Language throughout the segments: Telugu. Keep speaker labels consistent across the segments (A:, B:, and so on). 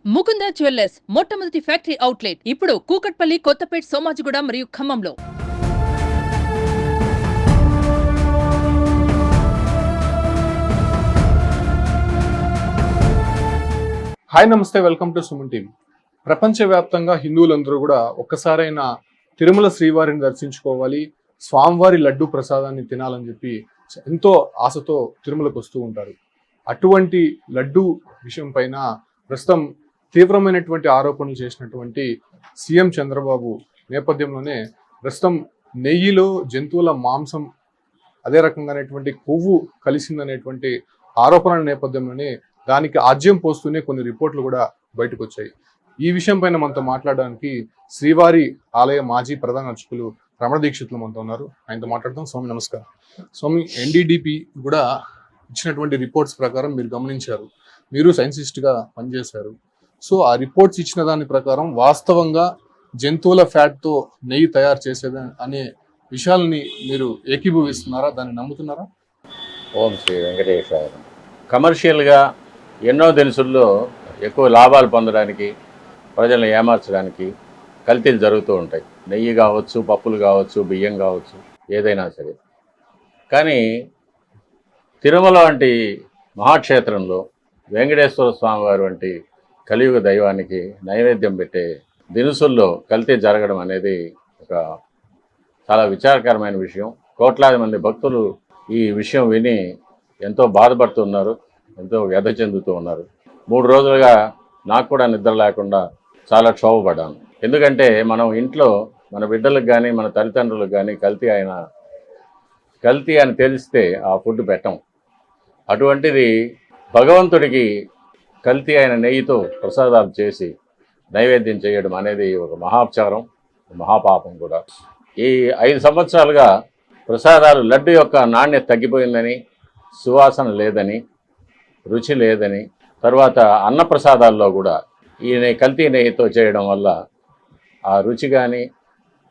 A: ముకుంద జ్యువెల్లర్స్ మొట్టమొదటి ఫ్యాక్టరీ అవుట్లెట్ ఇప్పుడు కూకట్పల్లి, కొత్తపేట్, సోమాజిగూడ మరియు ఖమ్మంలో.
B: హాయ్ నమస్తే, వెల్కమ్ టు సుమన్ టీవీ. ప్రపంచవ్యాప్తంగా హిందువులందరూ కూడా ఒక్కసారైనా తిరుమల శ్రీవారిని దర్శించుకోవాలి, స్వామివారి లడ్డు ప్రసాదాన్ని తినాలని చెప్పి ఎంతో ఆశతో తిరుమలకు వస్తూ ఉంటారు. అటువంటి లడ్డు విషయం పైన ప్రస్తుతం తీవ్రమైనటువంటి ఆరోపణలు చేసినటువంటి సీఎం చంద్రబాబు నేపథ్యంలోనే ప్రస్తుతం నెయ్యిలో జంతువుల మాంసం అదే రకంగానేటువంటి కొవ్వు కలిసిందనేటువంటి ఆరోపణల నేపథ్యంలోనే దానికి ఆజ్యం పోస్తూనే కొన్ని రిపోర్ట్లు కూడా బయటకు వచ్చాయి. ఈ విషయం పైన మనతో మాట్లాడడానికి శ్రీవారి ఆలయ మాజీ ప్రధాన అర్చకులు రమణ దీక్షితులు మనతో ఉన్నారు. ఆయనతో మాట్లాడదాం. స్వామి నమస్కారం. స్వామి, ఎన్డీడీపీ కూడా ఇచ్చినటువంటి రిపోర్ట్స్ ప్రకారం మీరు గమనించారు, మీరు సైంటిస్ట్గా పనిచేశారు. సో ఆ రిపోర్ట్స్ ఇచ్చిన దాని ప్రకారం వాస్తవంగా జంతువుల ఫ్యాట్తో నెయ్యి తయారు చేసేది అనే విషయాలని మీరు ఏకీభవిస్తున్నారా? దాన్ని నమ్ముతున్నారా?
C: ఓం శ్రీ వెంకటేశ్వర. కమర్షియల్గా ఎన్నో దినుసుల్లో ఎక్కువ లాభాలు పొందడానికి, ప్రజలను ఏమార్చడానికి కల్తీలు జరుగుతూ ఉంటాయి. నెయ్యి కావచ్చు, పప్పులు కావచ్చు, బియ్యం కావచ్చు, ఏదైనా సరే. కానీ తిరుమల వంటి మహాక్షేత్రంలో వెంకటేశ్వర స్వామి వారి వంటి కలియుగ దైవానికి నైవేద్యం పెట్టే దినుసుల్లో కల్తీ జరగడం అనేది ఒక చాలా విచారకరమైన విషయం. కోట్లాది మంది భక్తులు ఈ విషయం విని ఎంతో బాధపడుతున్నారు, ఎంతో వ్యధ చెందుతూ ఉన్నారు. 3 రోజులుగా నాకు కూడా నిద్ర లేకుండా చాలా క్షోభపడ్డాను. ఎందుకంటే మనం ఇంట్లో మన బిడ్డలకు కానీ మన తల్లిదండ్రులకు కానీ కల్తీ అని తెలిస్తే ఆ ఫుడ్ పెట్టం. అటువంటిది భగవంతుడికి కల్తీ అయిన నెయ్యితో ప్రసాదాలు చేసి నైవేద్యం చేయడం అనేది ఒక మహాపచారం, మహాపాపం కూడా. ఈ 5 సంవత్సరాలుగా ప్రసాదాలు లడ్డు యొక్క నాణ్యత తగ్గిపోయిందని, సువాసన లేదని, రుచి లేదని, తర్వాత అన్నప్రసాదాల్లో కూడా ఈ కల్తీ నెయ్యితో చేయడం వల్ల ఆ రుచి కానీ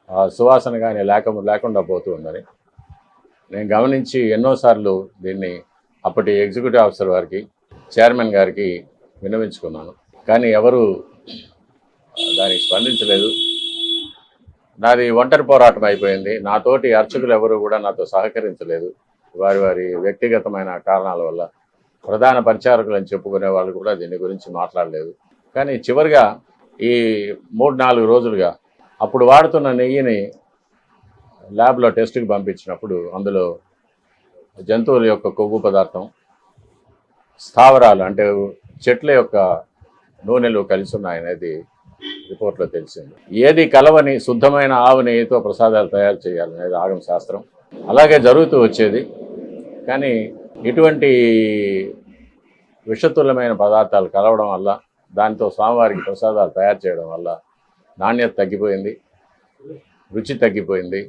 C: ఆ సువాసన కానీ లేకుండా పోతూ ఉందని నేను గమనించి ఎన్నోసార్లు దీన్ని అప్పటి ఎగ్జిక్యూటివ్ ఆఫీసర్ వారికి, చైర్మన్ గారికి విన్నవించుకున్నాను. కానీ ఎవరు దానికి స్పందించలేదు. నాది ఒంటరి పోరాటం అయిపోయింది. నాతోటి అర్చకులు ఎవరు కూడా నాతో సహకరించలేదు. వారి వ్యక్తిగతమైన కారణాల వల్ల ప్రధాన పరిచారకులు అని చెప్పుకునే వాళ్ళు కూడా దీని గురించి మాట్లాడలేదు. కానీ చివరిగా ఈ 3-4 రోజులుగా అప్పుడు వాడుతున్న నెయ్యిని ల్యాబ్లో టెస్ట్కి పంపించినప్పుడు అందులో జంతువుల యొక్క కొవ్వు పదార్థం, స్థావరాలు అంటే చెట్ల యొక్క నూనెలు కలిసి ఉన్నాయనేది రిపోర్ట్లో తెలిసింది. ఏది కలవని శుద్ధమైన ఆవు నెయ్యితో ప్రసాదాలు తయారు చేయాలనేది ఆగమ శాస్త్రం. అలాగే జరుగుతూ వచ్చేది. కానీ ఇటువంటి విషతుల్యమైన పదార్థాలు కలవడం వల్ల, దాంతో స్వామివారికి ప్రసాదాలు తయారు చేయడం వల్ల నాణ్యత తగ్గిపోయింది, రుచి తగ్గిపోయింది,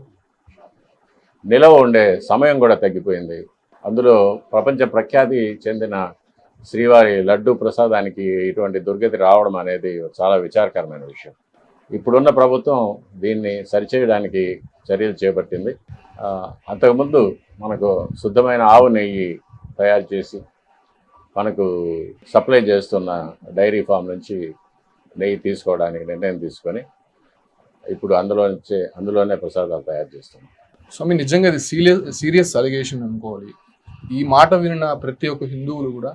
C: నిలవ ఉండే సమయం కూడా తగ్గిపోయింది. అందులో ప్రపంచ ప్రఖ్యాతి చెందిన శ్రీవారి లడ్డు ప్రసాదానికి ఇటువంటి దుర్గతి రావడం అనేది చాలా విచారకరమైన విషయం. ఇప్పుడున్న ప్రభుత్వం దీన్ని సరిచేయడానికి చర్యలు చేపట్టింది. అంతకుముందు మనకు శుద్ధమైన ఆవు నెయ్యి తయారు చేసి మనకు సప్లై చేస్తున్న డైరీ ఫామ్ నుంచి నెయ్యి తీసుకోవడానికి నిర్ణయం తీసుకొని ఇప్పుడు అందులోనే ప్రసాదాలు తయారు చేస్తున్నాం.
B: స్వామి, నిజంగా ఇది సీరియస్ అలిగేషన్ అనుకోవాలి. ఈ మాట విన్న ప్రతి ఒక్క హిందువులు కూడా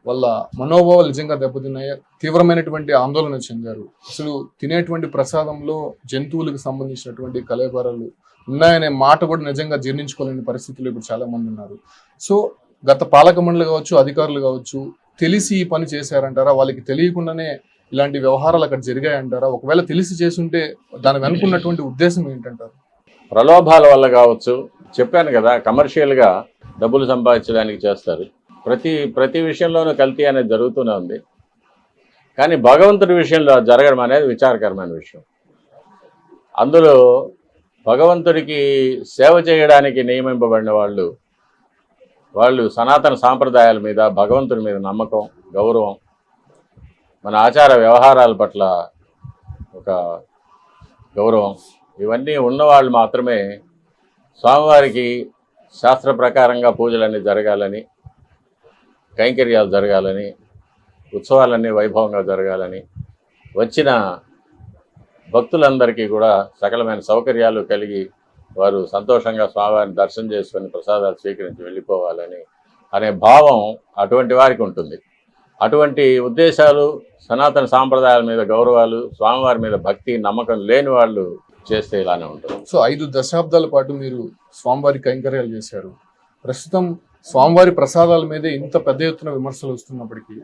B: వాళ్ళ మనోభావాలు నిజంగా దెబ్బతిన్నాయి, తీవ్రమైనటువంటి ఆందోళన చెందారు. అసలు తినేటువంటి ప్రసాదంలో జంతువులకు సంబంధించినటువంటి కళేబరాలు ఉన్నాయనే మాట కూడా నిజంగా జీర్ణించుకోలేని పరిస్థితులు ఇప్పుడు చాలా మంది ఉన్నారు. సో గత పాలక మండలి కావచ్చు, అధికారులు కావచ్చు, తెలిసి ఈ పని చేశారంటారా? వాళ్ళకి తెలియకుండానే ఇలాంటి వ్యవహారాలు అక్కడ జరిగాయంటారా? ఒకవేళ తెలిసి చేసుంటే దాని వెనుకున్నటువంటి ఉద్దేశం ఏంటంటారు?
C: ప్రలోభాల వల్ల కావచ్చు. చెప్పాను కదా, కమర్షియల్గా డబ్బులు సంపాదించడానికి చేస్తారు. ప్రతి విషయంలోనూ కల్తీ అనేది జరుగుతూనే ఉంది. కానీ భగవంతుడి విషయంలో జరగడం అనేది విచారకరమైన విషయం. అందులో భగవంతుడికి సేవ చేయడానికి నియమింపబడిన వాళ్ళు సనాతన సాంప్రదాయాల మీద, భగవంతుడి మీద నమ్మకం, గౌరవం, మన ఆచార వ్యవహారాల పట్ల ఒక గౌరవం, ఇవన్నీ ఉన్నవాళ్ళు మాత్రమే స్వామివారికి శాస్త్ర ప్రకారంగా పూజలన్నీ జరగాలని, కైంకర్యాలు జరగాలని, ఉత్సవాలన్నీ వైభవంగా జరగాలని, వచ్చిన భక్తులందరికీ కూడా సకలమైన సౌకర్యాలు కలిగి వారు సంతోషంగా స్వామివారిని దర్శనం చేసుకొని ప్రసాదాలు స్వీకరించి వెళ్ళిపోవాలని అనే భావం అటువంటి వారికి ఉంటుంది. అటువంటి ఉద్దేశాలు, సనాతన సాంప్రదాయాల మీద గౌరవాలు, స్వామివారి మీద భక్తి నమ్మకం లేని వాళ్ళు చేస్తే ఇలానే ఉంటుంది.
B: సో 5 దశాబ్దాల పాటు మీరు స్వామివారి కైంకర్యాలు చేశారు. ప్రస్తుతం స్వామివారి ప్రసాదాల మీదే ఇంత పెద్ద ఎత్తున విమర్శలు వస్తున్నప్పటికీ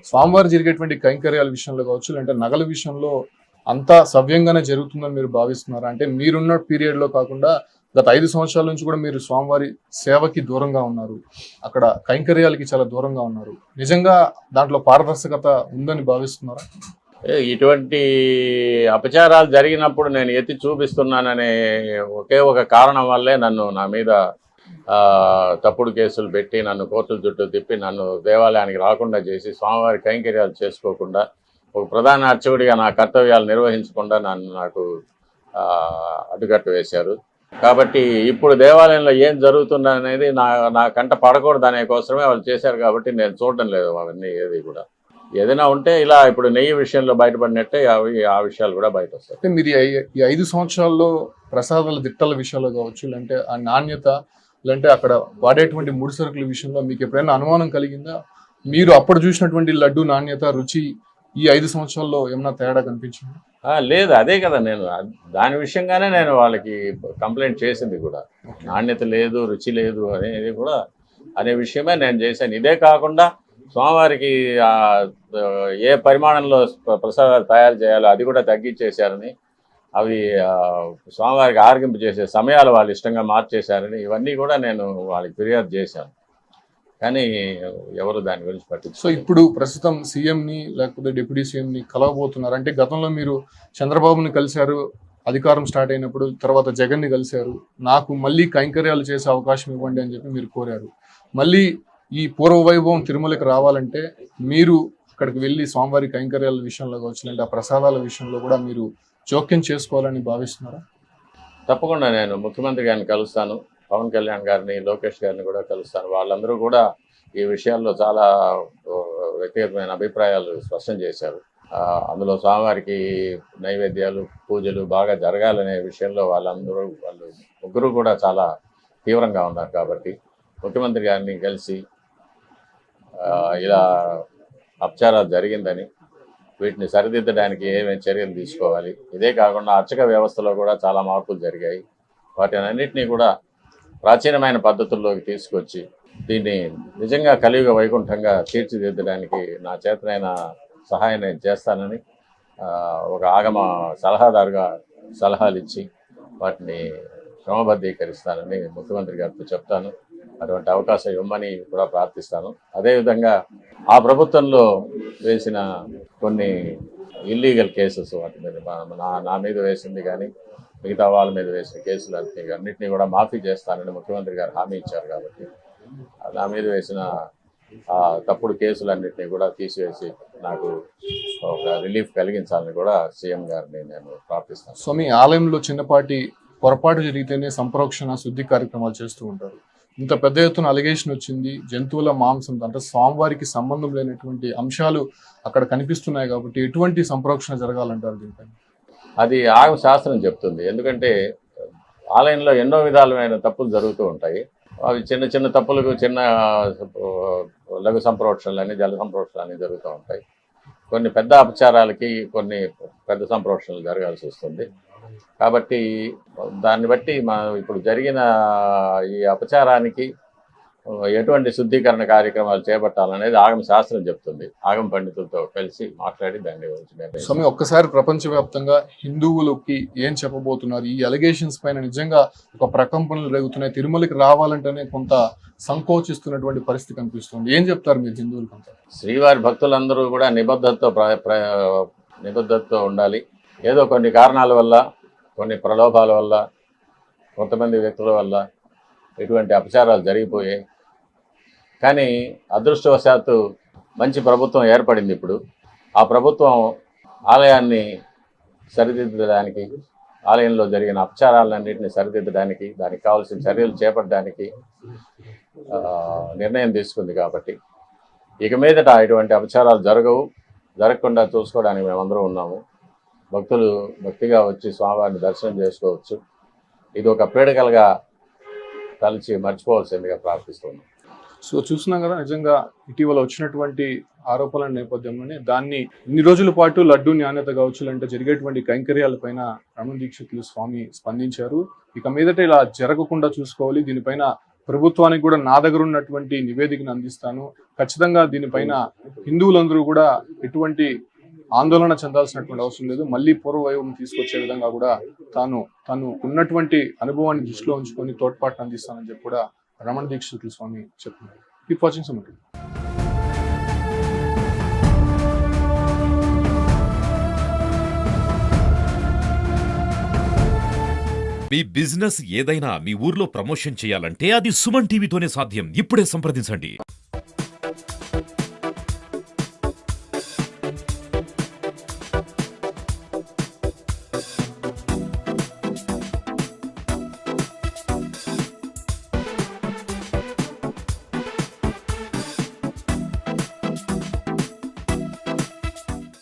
B: స్వామివారి జరిగేటువంటి కైంకర్యాల విషయంలో కావచ్చు, లేదంటే నగల విషయంలో అంతా సవ్యంగానే జరుగుతుందని మీరు భావిస్తున్నారా? అంటే మీరున్న పీరియడ్లో కాకుండా గత 5 సంవత్సరాల నుంచి కూడా మీరు స్వామివారి సేవకి దూరంగా ఉన్నారు, అక్కడ కైంకర్యాలకి చాలా దూరంగా ఉన్నారు. నిజంగా దాంట్లో పారదర్శకత ఉందని భావిస్తున్నారా?
C: ఇటువంటి అపచారాలు జరిగినప్పుడు నేను ఎత్తి చూపిస్తున్నాననే ఒకే ఒక కారణం వల్లే నా మీద తప్పుడు కేసులు పెట్టి నన్ను కోర్టుల చుట్టూ తిప్పి నన్ను దేవాలయానికి రాకుండా చేసి స్వామివారి కైంకర్యాలు చేసుకోకుండా ఒక ప్రధాన అర్చకుడిగా నా కర్తవ్యాలు నిర్వహించకుండా నాకు అడ్డుకట్ట వేశారు. కాబట్టి ఇప్పుడు దేవాలయంలో ఏం జరుగుతుందనేది నా కంట పడకూడదు అనే కోసమే వాళ్ళు చేశారు. కాబట్టి నేను చూడడం లేదు అవన్నీ ఏది కూడా. ఏదైనా ఉంటే ఇలా ఇప్పుడు నెయ్యి విషయంలో బయటపడినట్టే ఆ విషయాలు కూడా బయట వస్తాయి.
B: అంటే మీరు ఈ 5 సంవత్సరాల్లో ప్రసాదాల దిట్టల విషయాల్లో కావచ్చు, లేదంటే ఆ నాణ్యత, లేదంటే అక్కడ వాడేటువంటి ముడి సరుకుల విషయంలో మీకు ఎప్పుడైనా అనుమానం కలిగిందా? మీరు అప్పుడు చూసినటువంటి లడ్డు నాణ్యత, రుచి ఈ 5 సంవత్సరాల్లో ఏమైనా తేడా కనిపించింది?
C: లేదు, అదే కదా నేను దాని విషయంగానే నేను వాళ్ళకి కంప్లైంట్ చేసింది కూడా. నాణ్యత లేదు, రుచి లేదు అనేది కూడా అనే విషయమే నేను చేశాను. ఇదే కాకుండా స్వామివారికి ఏ పరిమాణంలో ప్రసాదాలు తయారు చేయాలో అది కూడా తగ్గించేశారని, అవి స్వామివారికి ఆరగింపు చేసే సమయాలు వాళ్ళు ఇష్టంగా మార్చేశారని, ఇవన్నీ కూడా నేను వాళ్ళకి ఫిర్యాదు చేశాను. కానీ ఎవరు దాని గురించి పట్టించు.
B: సో ఇప్పుడు ప్రస్తుతం సీఎంని లేకపోతే డిప్యూటీ సీఎంని కలవబోతున్నారు. అంటే గతంలో మీరు చంద్రబాబుని కలిశారు, అధికారం స్టార్ట్ అయినప్పుడు, తర్వాత జగన్ని కలిశారు. నాకు మళ్ళీ కైంకర్యాలు చేసే అవకాశం ఇవ్వండి అని చెప్పి మీరు కోరారు. మళ్ళీ ఈ పూర్వ వైభవం తిరుమలకి రావాలంటే మీరు అక్కడికి వెళ్ళి స్వామివారి కైంకర్యాల విషయంలో కావచ్చు, లేదంటే ఆ ప్రసాదాల విషయంలో కూడా మీరు జోక్యం చేసుకోవాలని భావిస్తున్నారా?
C: తప్పకుండా నేను ముఖ్యమంత్రి గారిని కలుస్తాను, పవన్ కళ్యాణ్ గారిని, లోకేష్ గారిని కూడా కలుస్తాను. వాళ్ళందరూ కూడా ఈ విషయాల్లో చాలా వ్యక్తిగతమైన అభిప్రాయాలు స్పష్టం చేశారు. అందులో స్వామివారికి నైవేద్యాలు, పూజలు బాగా జరగాలనే విషయంలో వాళ్ళు ముగ్గురు కూడా చాలా తీవ్రంగా ఉన్నారు. కాబట్టి ముఖ్యమంత్రి గారిని కలిసి ఇలా అపచారాలు జరిగిందని, వీటిని సరిదిద్దడానికి ఏమేమి చర్యలు తీసుకోవాలి, ఇదే కాకుండా అర్చక వ్యవస్థలో కూడా చాలా మార్పులు జరిగాయి, వాటిని అన్నింటినీ కూడా ప్రాచీనమైన పద్ధతుల్లోకి తీసుకొచ్చి దీన్ని నిజంగా కలియుగ వైకుంఠంగా తీర్చిదిద్దడానికి నా చేతనైన సహాయం నేను చేస్తానని ఒక ఆగమ సలహాదారుగా సలహాలు ఇచ్చి వాటిని క్రమబద్ధీకరిస్తానని ముఖ్యమంత్రి గారితో చెప్తాను. అటువంటి అవకాశం ఇవ్వమని కూడా ప్రార్థిస్తాను. అదేవిధంగా ఆ ప్రభుత్వంలో వేసిన కొన్ని ఇల్లీగల్ కేసెస్, వాటి మీద నా మీద వేసింది కానీ మిగతా వాళ్ళ మీద వేసిన కేసులు అన్నింటినీ కూడా మాఫీ చేస్తానని ముఖ్యమంత్రి గారు హామీ ఇచ్చారు. కాబట్టి నా మీద వేసిన తప్పుడు కేసులన్నింటినీ కూడా తీసివేసి నాకు ఒక రిలీఫ్ కలిగించాలని కూడా సీఎం గారిని నేను ప్రార్థిస్తాను.
B: సో మీ ఆలయంలో చిన్నపాటి పొరపాటు జరిగితేనే సంప్రోక్షణ, శుద్ధి కార్యక్రమాలు చేస్తూ ఉంటారు. ఇంత పెద్ద ఎత్తున అలిగేషన్ వచ్చింది, జంతువుల మాంసం అంటే స్వామివారికి సంబంధం లేనటువంటి అంశాలు అక్కడ కనిపిస్తున్నాయి. కాబట్టి ఎటువంటి సంప్రోక్షణ జరగాలంటారు దీనిపై?
C: అది ఆగమ శాస్త్రం చెప్తుంది. ఎందుకంటే ఆలయంలో ఎన్నో విధాలమైన తప్పులు జరుగుతూ ఉంటాయి. అవి చిన్న చిన్న తప్పులకు చిన్న లఘు సంప్రోక్షణలని, జల సంప్రోక్షణలని జరుగుతూ ఉంటాయి. కొన్ని పెద్ద అపచారాలకి కొన్ని పెద్ద సంప్రోక్షణలు జరగాల్సి వస్తుంది. కాబట్టి దాన్ని బట్టి ఇప్పుడు జరిగిన ఈ అపచారానికి ఎటువంటి శుద్ధీకరణ కార్యక్రమాలు చేపట్టాలనేది ఆగమ శాస్త్రం చెప్తుంది. ఆగమ పండితులతో కలిసి మాట్లాడి దాన్ని గురించి
B: స్వామి ఒక్కసారి ప్రపంచవ్యాప్తంగా హిందువులకి ఏం చెప్పబోతున్నారు? ఈ అలిగేషన్స్ పైన నిజంగా ఒక ప్రకంపనలు రేగుతున్నాయి, తిరుమలకి రావాలంటేనే కొంత సంకోచిస్తున్నటువంటి పరిస్థితి కనిపిస్తుంది. ఏం చెప్తారు మీరు హిందువులకంతా?
C: శ్రీవారి భక్తులందరూ కూడా నిబద్ధతతో ఉండాలి. ఏదో కొన్ని కారణాల వల్ల, కొన్ని ప్రలోభాల వల్ల, కొంతమంది వ్యక్తుల వల్ల ఇటువంటి అపచారాలు జరిగిపోయాయి. కానీ అదృష్టవశాత్తు మంచి ప్రభుత్వం ఏర్పడింది. ఇప్పుడు ఆ ప్రభుత్వం ఆలయాన్ని సరిదిద్దడానికి, ఆలయంలో జరిగిన అపచారాలన్నింటినీ సరిదిద్దడానికి, దానికి కావాల్సిన చర్యలు చేపట్టడానికి నిర్ణయం తీసుకుంది. కాబట్టి ఇక మీదట ఇటువంటి అపచారాలు జరగకుండా చూసుకోవడానికి మేమందరం ఉన్నాము. భక్తులు భక్తిగా వచ్చి స్వామివారిని దర్శనం చేసుకోవచ్చు. ఇది ఒక పీడకలుగా తలచి మర్చిపోవాల్సిందిగా ప్రార్థిస్తున్నాం.
B: సో చూస్తున్నాం కదా, నిజంగా ఇటీవల వచ్చినటువంటి ఆరోపణల నేపథ్యంలోనే దాన్ని ఇన్ని రోజుల పాటు లడ్డు నాణ్యత కావచ్చు అంటే జరిగేటువంటి కైంకర్యాలపైన రమణ దీక్షితులు స్వామి స్పందించారు. ఇక మీదట ఇలా జరగకుండా చూసుకోవాలి, దీనిపైన ప్రభుత్వానికి కూడా నా దగ్గర ఉన్నటువంటి నివేదికను అందిస్తాను, ఖచ్చితంగా దీనిపైన హిందువులందరూ కూడా ఎటువంటి ఆందోళన చెందాల్సినటువంటి అవసరం లేదు, మళ్ళీ పూర్వవైభవం తీసుకొచ్చే విధంగా కూడా తాను ఉన్నటువంటి అనుభవాన్ని దృష్టిలో ఉంచుకొని తోడ్పాటును అందిస్తానని చెప్పి కూడా రమణ దీక్షితులు స్వామి చెప్తున్నారు. Keep watching Suman TV.
D: మీ బిజినెస్ ఏదైనా మీ ఊర్లో ప్రమోషన్ చేయాలంటే అది సుమన్ టీవీతోనే సాధ్యం. ఇప్పుడే సంప్రదించండి.